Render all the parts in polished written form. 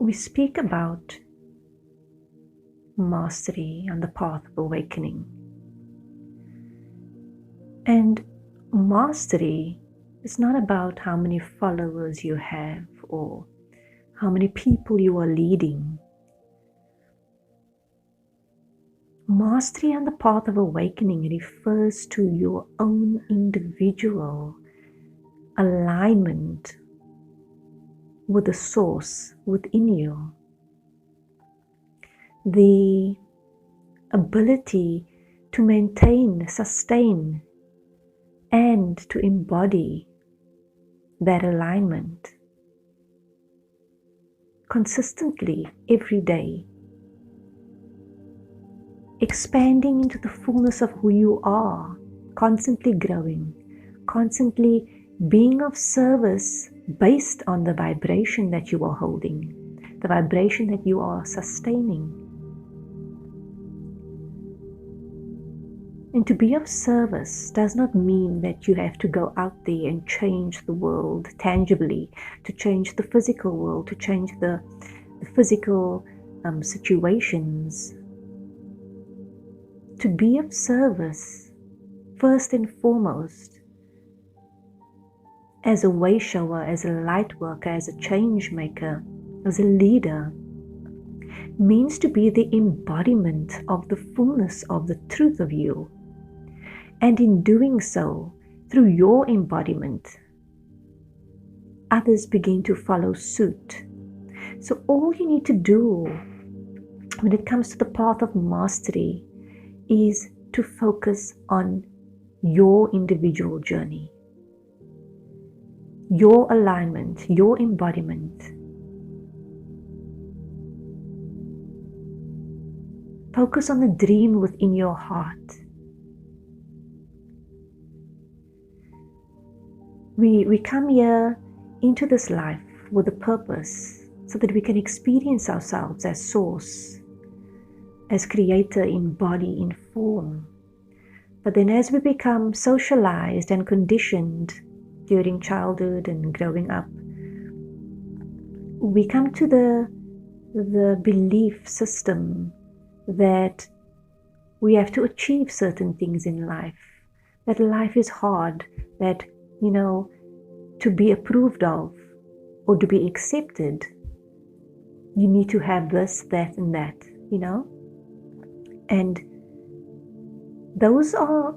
we speak about mastery on the path of awakening. And mastery is not about how many followers you have or how many people you are leading. Mastery on the path of awakening refers to your own individual alignment with the source within you. The ability to maintain, sustain, and to embody that alignment consistently every day, expanding into the fullness of who you are, constantly growing, constantly being of service based on the vibration that you are holding, the vibration that you are sustaining. And to be of service does not mean that you have to go out there and change the world tangibly, to change the physical world, to change the physical situations. To be of service, first and foremost, as a way shower, as a light worker, as a change maker, as a leader, means to be the embodiment of the fullness of the truth of you. And in doing so, through your embodiment, others begin to follow suit. So all you need to do when it comes to the path of mastery is to focus on your individual journey, your alignment, your embodiment. Focus on the dream within your heart. We come here into this life with a purpose so that we can experience ourselves as source, as creator in body, in form. But then as we become socialized and conditioned during childhood and growing up, we come to the belief system that we have to achieve certain things in life, that life is hard, that, to be approved of or to be accepted, you need to have this, that, and that, And those are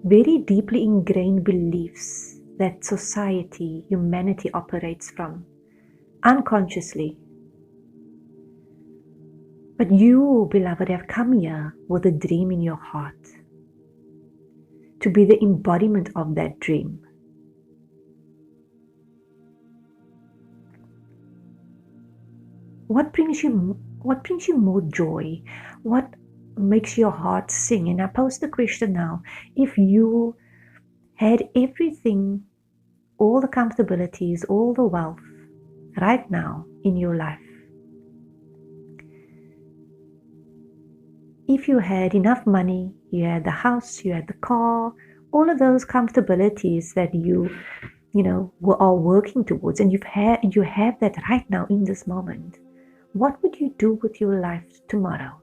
very deeply ingrained beliefs that society, humanity operates from, unconsciously. But you, beloved, have come here with a dream in your heart, to be the embodiment of that dream. What brings you more joy? What makes your heart sing? And I pose the question now: if you had everything, all the comfortabilities, all the wealth right now in your life, if you had enough money, you had the house, you had the car, all of those comfortabilities that you are working towards, and you have that right now in this moment, what would you do with your life tomorrow?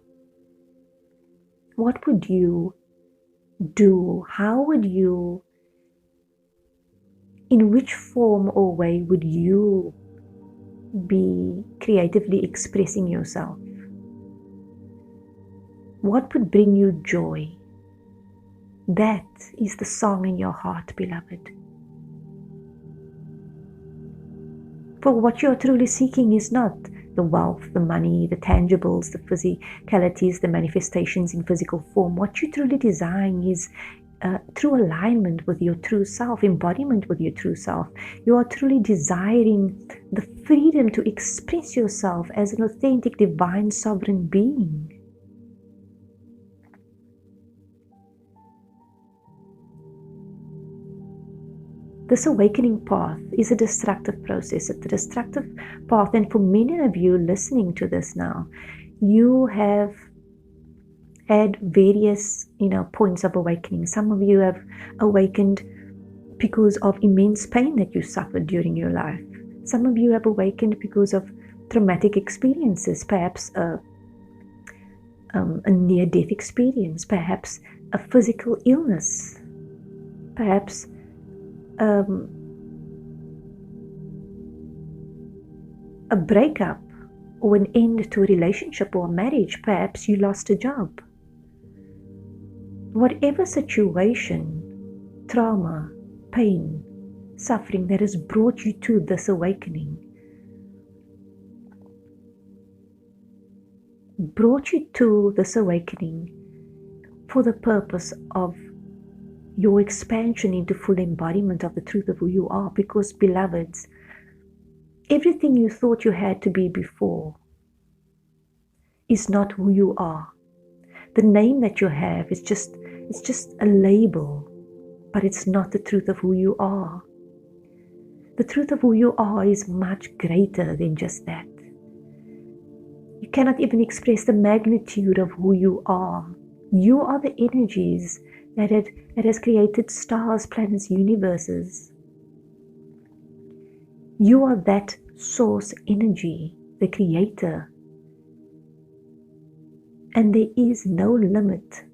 What would you do? How would you, in which form or way would you be creatively expressing yourself? What would bring you joy? That is the song in your heart, beloved. For what you are truly seeking is not the wealth, the money, the tangibles, the physicalities, the manifestations in physical form. What you truly desire is true alignment with your true self, embodiment with your true self. You are truly desiring the freedom to express yourself as an authentic, divine, sovereign being. This awakening path is a destructive process, a destructive path. And for many of you listening to this now, you have had various, points of awakening. Some of you have awakened because of immense pain that you suffered during your life. Some of you have awakened because of traumatic experiences, perhaps a near-death experience, perhaps a physical illness, perhaps a breakup or an end to a relationship or a marriage. Perhaps you lost a job. Whatever situation, trauma, pain, suffering that has brought you to this awakening, for the purpose of your expansion into full embodiment of the truth of who you are. Because, beloveds, everything you thought you had to be before is not who you are. The name that you have is just a label, but it's not the truth of who you are. The truth of who you are is much greater than just that. You cannot even express the magnitude of who you are. You are the energies that has created stars, planets, universes. You are that source energy, the creator. And there is no limit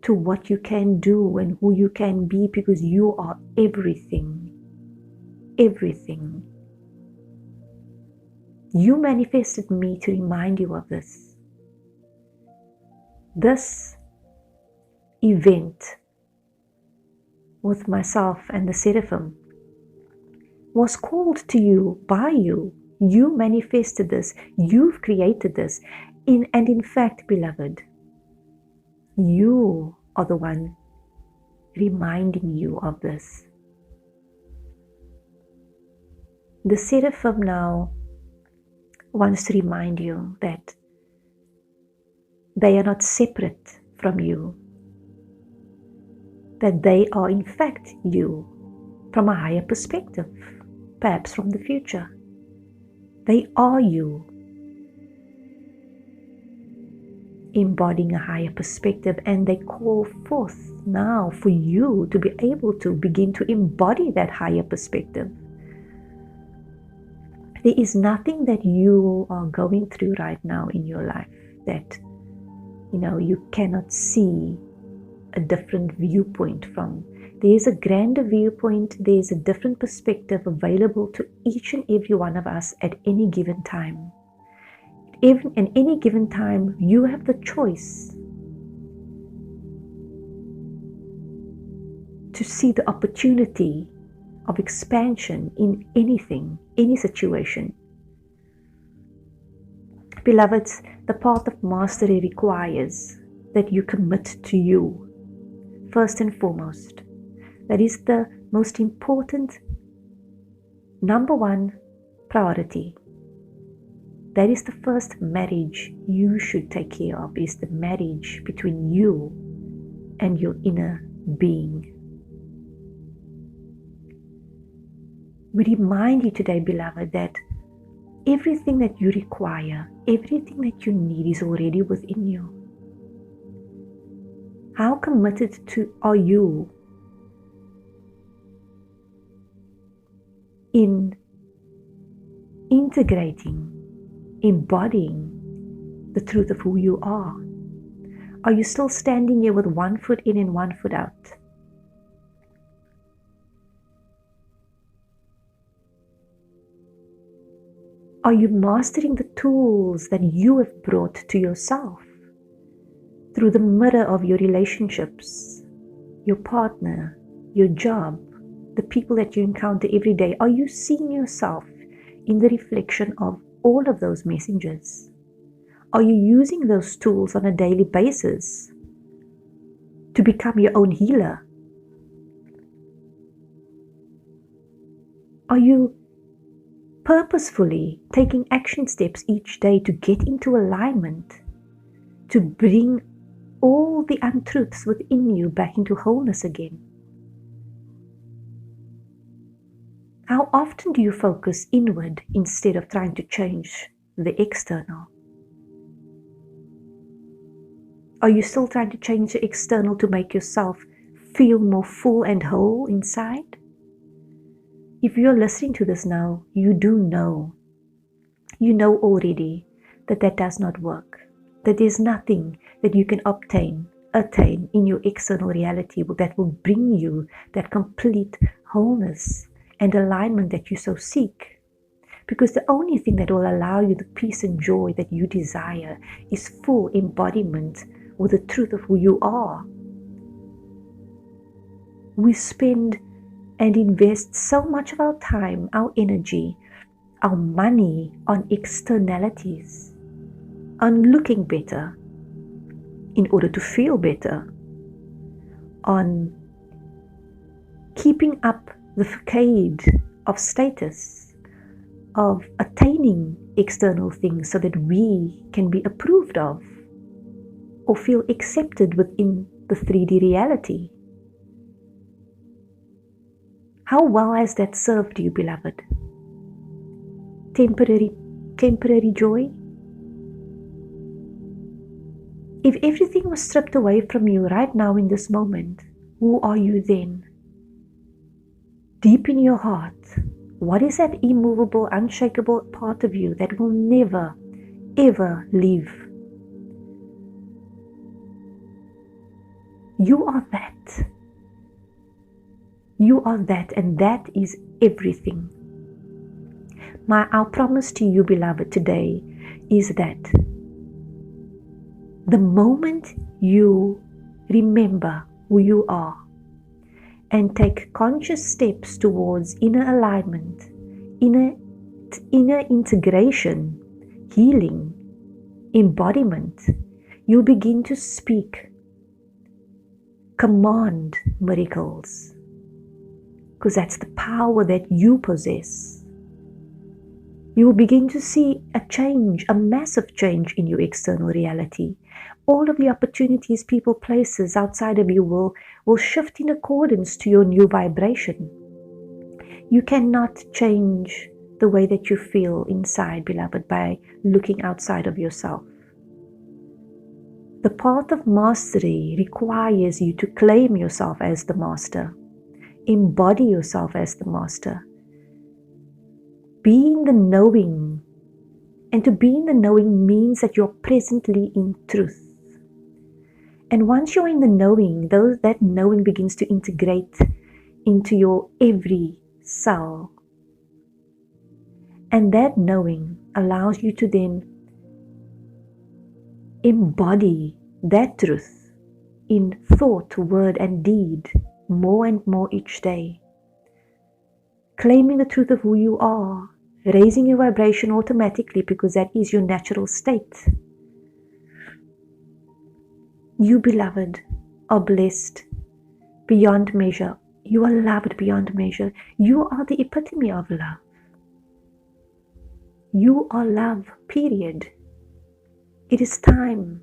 to what you can do and who you can be, because you are everything. Everything. You manifested me to remind you of this. This event with myself and the Seraphim was called to you by you. You manifested this. You've created this. And in fact, beloved, you are the one reminding you of this. The Seraphim now wants to remind you that they are not separate from you, that they are in fact you from a higher perspective, perhaps from the future. They are you, embodying a higher perspective, and they call forth now for you to be able to begin to embody that higher perspective. There is nothing that you are going through right now in your life that, you cannot see a different viewpoint from. There is a grander viewpoint. There is a different perspective available to each and every one of us at any given time. Even at any given time, you have the choice to see the opportunity of expansion in anything, any situation. Beloveds, the path of mastery requires that you commit to you, first and foremost. That is the most important, number one priority. That is the first marriage you should take care of, is the marriage between you and your inner being. We remind you today, beloved, that everything that you require, everything that you need is already within you. How committed are you in integrating, embodying the truth of who you are? Are you still standing here with one foot in and one foot out? Are you mastering the tools that you have brought to yourself through the mirror of your relationships, your partner, your job, the people that you encounter every day? Are you seeing yourself in the reflection of all of those messengers? Are you using those tools on a daily basis to become your own healer? Are you purposefully taking action steps each day to get into alignment, to bring all the untruths within you back into wholeness again? How often do you focus inward instead of trying to change the external? Are you still trying to change the external to make yourself feel more full and whole inside? If you're listening to this now, you do know You know already that that does not work, that there's nothing that you can attain in your external reality that will bring you that complete wholeness and alignment that you so seek. Because the only thing that will allow you the peace and joy that you desire is full embodiment with the truth of who you are. We spend and invest so much of our time, our energy, our money on externalities, on looking better in order to feel better, on keeping up the facade of status, of attaining external things so that we can be approved of or feel accepted within the 3D reality. How well has that served you, beloved? Temporary joy? If everything was stripped away from you right now in this moment, who are you then? Deep in your heart, what is that immovable, unshakable part of you that will never, ever leave? You are that. You are that, and that is everything. Our promise to you, beloved, today is that the moment you remember who you are and take conscious steps towards inner alignment, inner integration, healing, embodiment, you'll begin to speak, command miracles, because that's the power that you possess. You will begin to see a change, a massive change in your external reality. All of the opportunities, people, places outside of you will shift in accordance to your new vibration. You cannot change the way that you feel inside, beloved, by looking outside of yourself. The path of mastery requires you to claim yourself as the master, embody yourself as the master. Be in the knowing, and to be in the knowing means that you're presently in truth. And once you're in the knowing, that knowing begins to integrate into your every cell. And that knowing allows you to then embody that truth in thought, word, and deed more and more each day. Claiming the truth of who you are, raising your vibration automatically because that is your natural state. You, beloved, are blessed beyond measure. You are loved beyond measure. You are the epitome of love. You are love, period. It is time.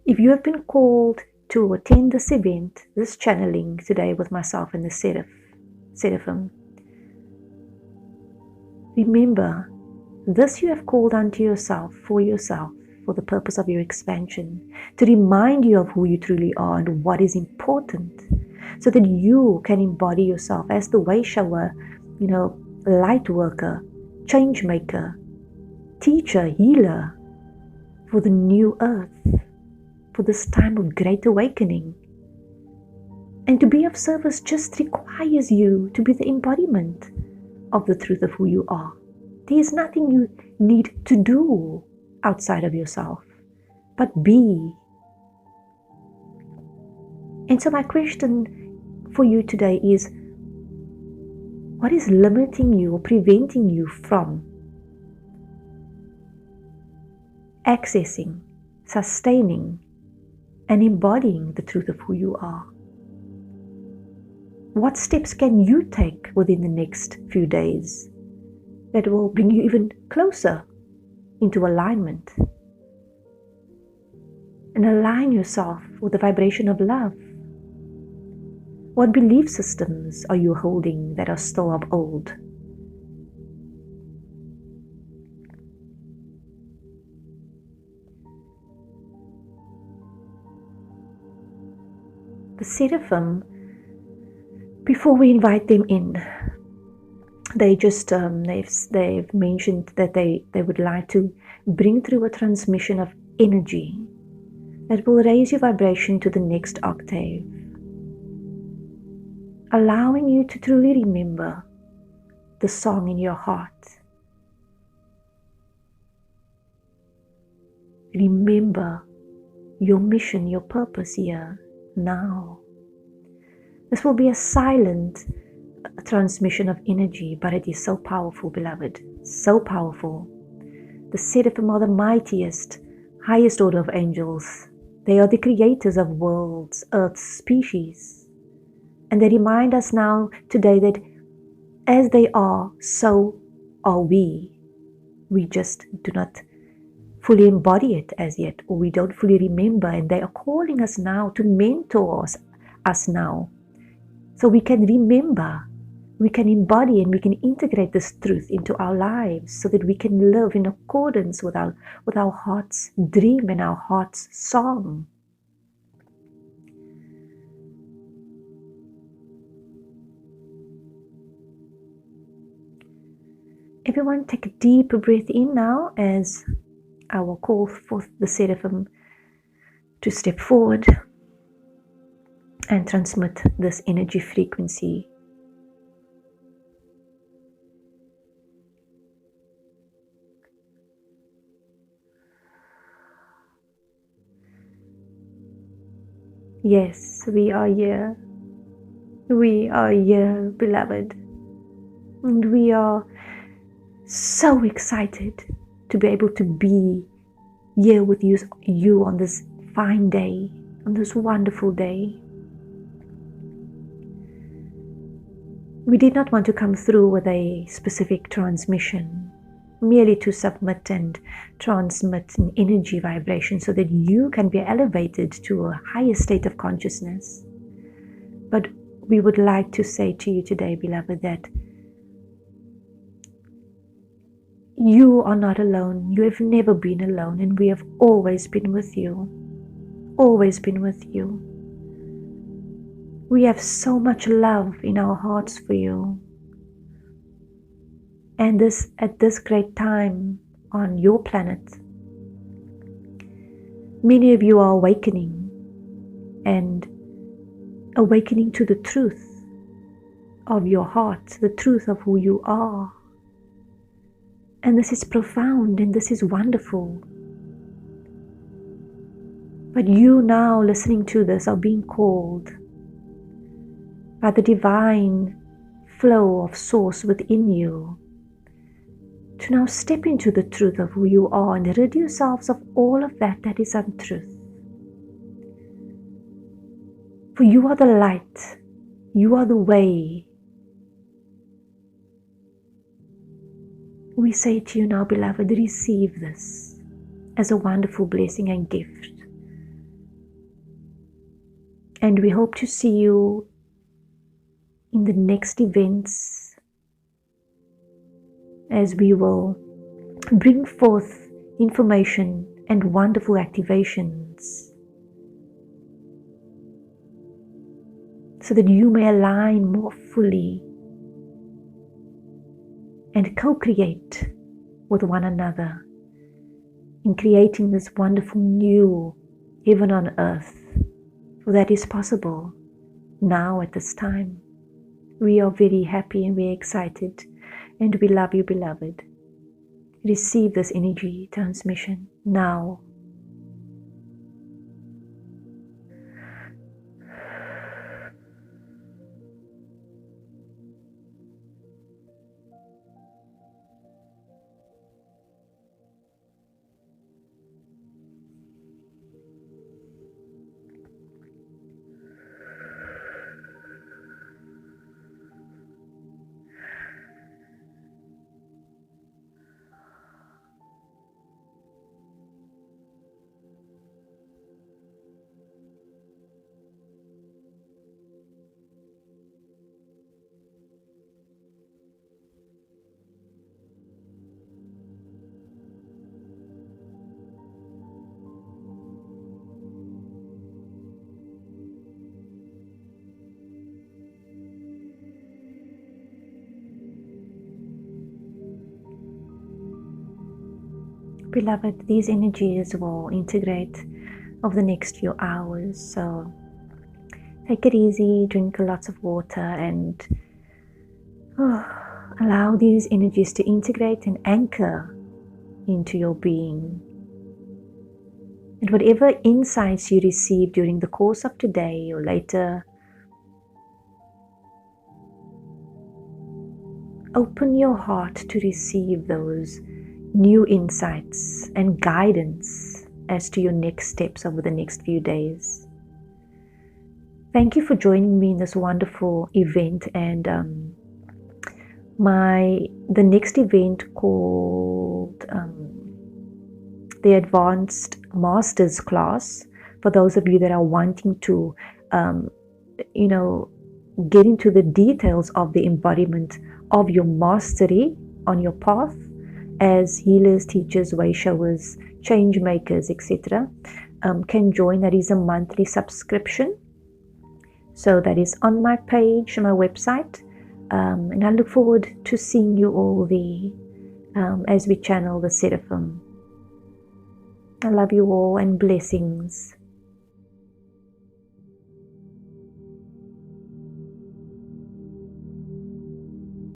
If you have been called to attend this event, this channeling today with myself and the Seraphim, remember, this you have called unto yourself, for the purpose of your expansion, to remind you of who you truly are and what is important, so that you can embody yourself as the way shower, light worker, change maker, teacher, healer, for the new earth, for this time of great awakening. And to be of service just requires you to be the embodiment of the truth of who you are. There is nothing you need to do outside of yourself, but be. And so my question for you today is, what is limiting you or preventing you from accessing, sustaining, and embodying the truth of who you are? What steps can you take within the next few days that will bring you even closer into alignment and align yourself with the vibration of love? What belief systems are you holding that are still of old? The Seraphim, before we invite them in, they've mentioned that they would like to bring through a transmission of energy that will raise your vibration to the next octave, allowing you to truly remember the song in your heart. Remember your mission, your purpose here, now. This will be a silent transmission of energy, but it is so powerful, beloved, so powerful. The Seraphim are the mightiest, highest order of angels. They are the creators of worlds, earths, species. And they remind us now today that as they are, so are we. We just do not fully embody it as yet, or we don't fully remember, and they are calling us now to mentor us now. So we can remember, we can embody, and we can integrate this truth into our lives so that we can live in accordance with our heart's dream and our heart's song. Everyone take a deep breath in now as I will call forth the Seraphim to step forward and transmit this energy frequency. Yes, we are here. We are here, beloved. And we are so excited to be able to be here with you on this fine day, on this wonderful day. We did not want to come through with a specific transmission, merely to submit and transmit an energy vibration so that you can be elevated to a higher state of consciousness. But we would like to say to you today, beloved, that you are not alone. You have never been alone, and we have always been with you. Always been with you. We have so much love in our hearts for you. And at this great time on your planet, many of you are awakening and awakening to the truth of your heart, the truth of who you are. And this is profound and this is wonderful. But you now listening to this are being called by the divine flow of source within you to now step into the truth of who you are and rid yourselves of all of that is untruth. For you are the light, you are the way. We say to you now, beloved, receive this as a wonderful blessing and gift. And we hope to see you in the next events as we will bring forth information and wonderful activations so that you may align more fully and co-create with one another in creating this wonderful new heaven on earth. For that is possible now at this time. We are very happy and very excited, and we love you, beloved. Receive this energy transmission now. beloved, these energies will integrate over the next few hours. So take it easy, drink lots of water, and allow these energies to integrate and anchor into your being. And whatever insights you receive during the course of today or later, open your heart to receive those new insights and guidance as to your next steps over the next few days. Thank you for joining me in this wonderful event, and the next event called the Advanced Masters class, for those of you that are wanting to get into the details of the embodiment of your mastery on your path as healers, teachers, way showers, change makers, etc., can join. That is a monthly subscription. So that is on my page, my website, and I look forward to seeing you all there as we channel the Seraphim. I love you all, and blessings.